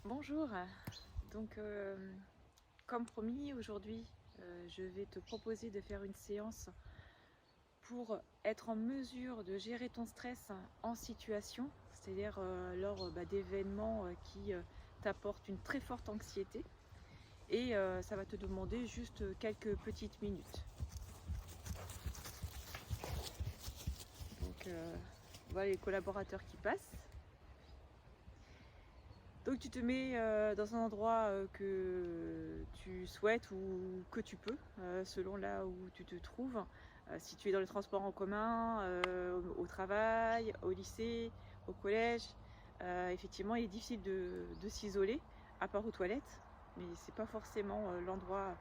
Bonjour, donc comme promis aujourd'hui je vais te proposer de faire une séance pour être en mesure de gérer ton stress en situation, c'est-à-dire lors d'événements qui t'apportent une très forte anxiété et ça va te demander juste quelques petites minutes. Donc voilà les collaborateurs qui passent. Donc tu te mets dans un endroit que tu souhaites ou que tu peux, selon là où tu te trouves. Si tu es dans les transports en commun, au travail, au lycée, au collège, effectivement il est difficile de s'isoler, à part aux toilettes, mais c'est pas forcément l'endroit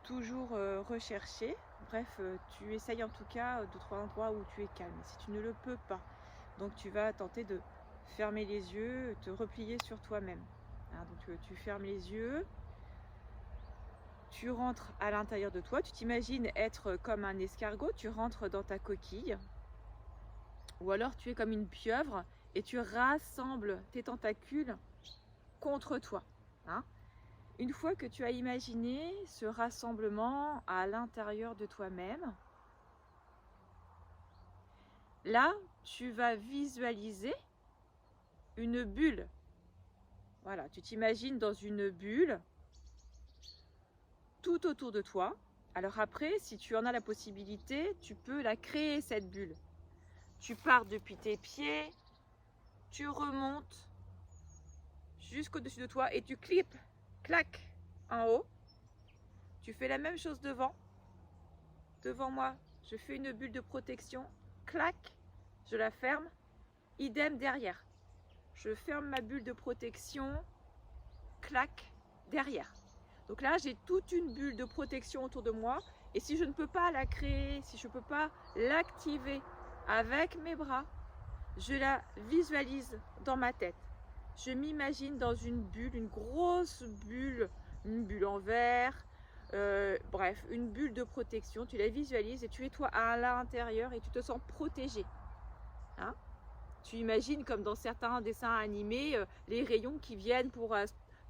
toujours recherché. Bref, tu essayes en tout cas de trouver un endroit où tu es calme. Si tu ne le peux pas, donc tu vas tenter de fermer les yeux, te replier sur toi-même. Hein, donc tu fermes les yeux, tu rentres à l'intérieur de toi, tu t'imagines être comme un escargot, tu rentres dans ta coquille, ou alors tu es comme une pieuvre et tu rassembles tes tentacules contre toi. Hein. Une fois que tu as imaginé ce rassemblement à l'intérieur de toi-même, là, tu vas visualiser une bulle. Voilà, tu t'imagines dans une bulle tout autour de toi. Alors après, si tu en as la possibilité, tu peux la créer, cette bulle. Tu pars depuis tes pieds, tu remontes jusqu'au-dessus de toi et tu clips, clac, en haut. Tu fais la même chose devant moi. Je fais une bulle de protection, clac, je la ferme. Idem derrière. Je ferme ma bulle de protection, clac, derrière. Donc là, j'ai toute une bulle de protection autour de moi. Et si je ne peux pas la créer, si je ne peux pas l'activer avec mes bras, je la visualise dans ma tête. Je m'imagine dans une bulle, une grosse bulle, une bulle en verre, bref, une bulle de protection. Tu la visualises et tu es toi à l'intérieur et tu te sens protégé. Hein? Tu imagines comme dans certains dessins animés, les rayons qui viennent pour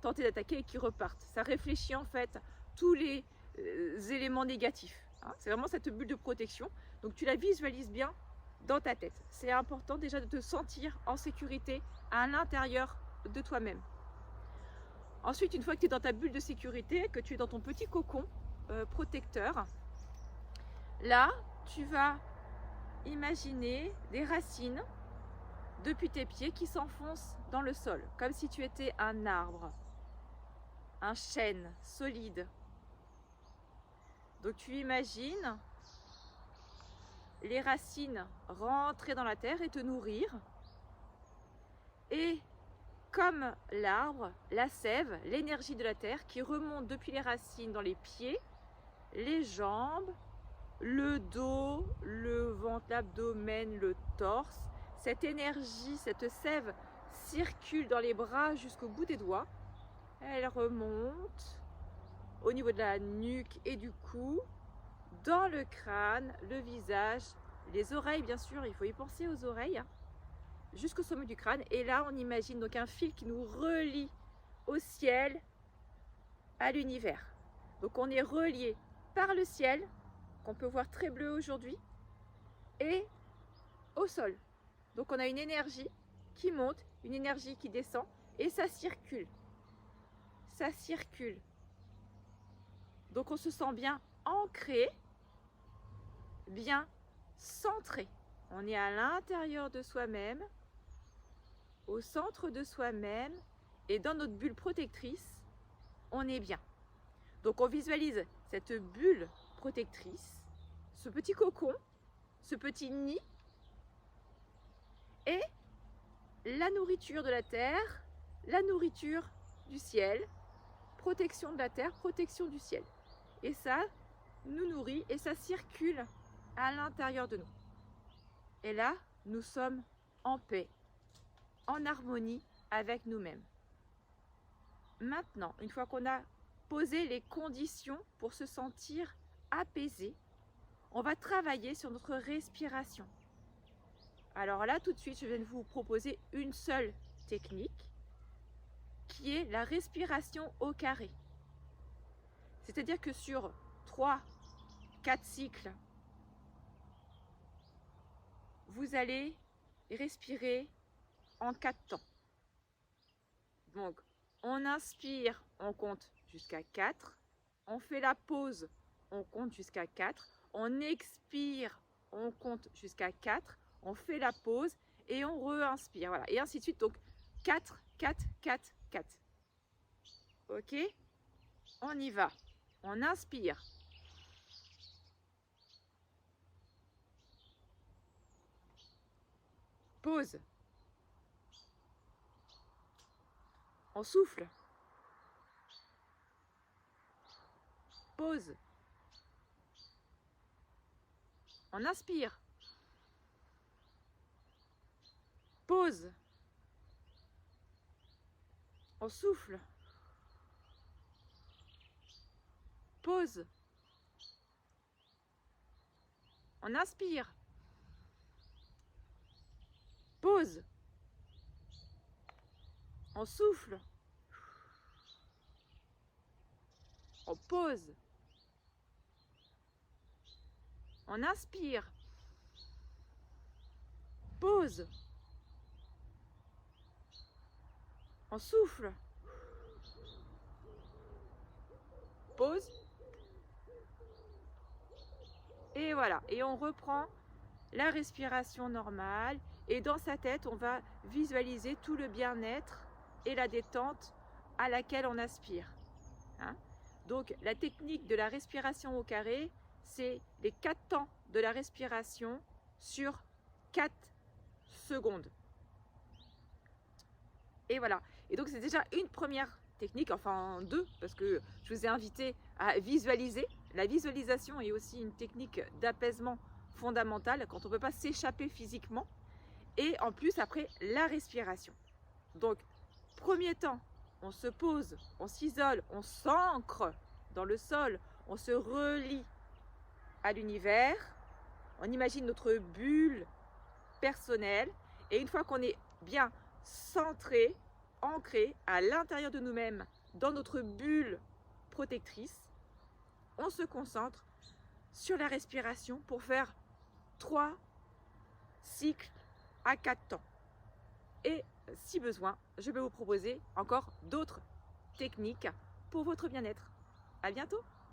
tenter d'attaquer et qui repartent. Ça réfléchit en fait tous les éléments négatifs. Hein. C'est vraiment cette bulle de protection. Donc tu la visualises bien dans ta tête. C'est important déjà de te sentir en sécurité à l'intérieur de toi-même. Ensuite, une fois que tu es dans ta bulle de sécurité, que tu es dans ton petit cocon protecteur, là, tu vas imaginer des racines depuis tes pieds qui s'enfoncent dans le sol, comme si tu étais un arbre, un chêne solide. Donc tu imagines les racines rentrer dans la terre et te nourrir. Et comme l'arbre, la sève, l'énergie de la terre qui remonte depuis les racines dans les pieds, les jambes, le dos, le ventre, l'abdomen, le torse. Cette énergie, cette sève circule dans les bras jusqu'au bout des doigts. Elle remonte au niveau de la nuque et du cou, dans le crâne, le visage, les oreilles bien sûr, il faut y penser aux oreilles, jusqu'au sommet du crâne. Et là on imagine donc un fil qui nous relie au ciel, à l'univers. Donc on est relié par le ciel, qu'on peut voir très bleu aujourd'hui, et au sol. Donc on a une énergie qui monte, une énergie qui descend, et ça circule. Ça circule. Donc on se sent bien ancré, bien centré. On est à l'intérieur de soi-même, au centre de soi-même, et dans notre bulle protectrice, on est bien. Donc on visualise cette bulle protectrice, ce petit cocon, ce petit nid, et la nourriture de la terre, la nourriture du ciel, protection de la terre, protection du ciel. Et ça nous nourrit et ça circule à l'intérieur de nous. Et là, nous sommes en paix, en harmonie avec nous-mêmes. Maintenant, une fois qu'on a posé les conditions pour se sentir apaisé, on va travailler sur notre respiration. Alors là, tout de suite, je viens de vous proposer une seule technique qui est la respiration au carré. C'est-à-dire que sur 3-4 cycles, vous allez respirer en 4 temps. Donc, on inspire, on compte jusqu'à 4. On fait la pause, on compte jusqu'à 4. On expire, on compte jusqu'à 4. On fait la pause et on re-inspire. Voilà. Et ainsi de suite. Donc, 4, 4, 4, 4. Ok? On y va. On inspire. Pause. On souffle. Pause. On inspire. Pause. On souffle. Pause. On inspire. Pause. On souffle. On pose. On inspire. Pause. On souffle. Pause. Et voilà. Et on reprend la respiration normale. Et dans sa tête, on va visualiser tout le bien-être et la détente à laquelle on aspire. Hein? Donc, la technique de la respiration au carré, c'est les 4 temps de la respiration sur 4 secondes. Et voilà. Et donc, c'est déjà une première technique, enfin 2, parce que je vous ai invité à visualiser. La visualisation est aussi une technique d'apaisement fondamentale quand on ne peut pas s'échapper physiquement. Et en plus, après, la respiration. Donc, premier temps, on se pose, on s'isole, on s'ancre dans le sol, on se relie à l'univers, on imagine notre bulle personnelle. Et une fois qu'on est bien centré, ancré à l'intérieur de nous-mêmes, dans notre bulle protectrice, on se concentre sur la respiration pour faire 3 cycles à 4 temps. Et si besoin, je vais vous proposer encore d'autres techniques pour votre bien-être. À bientôt!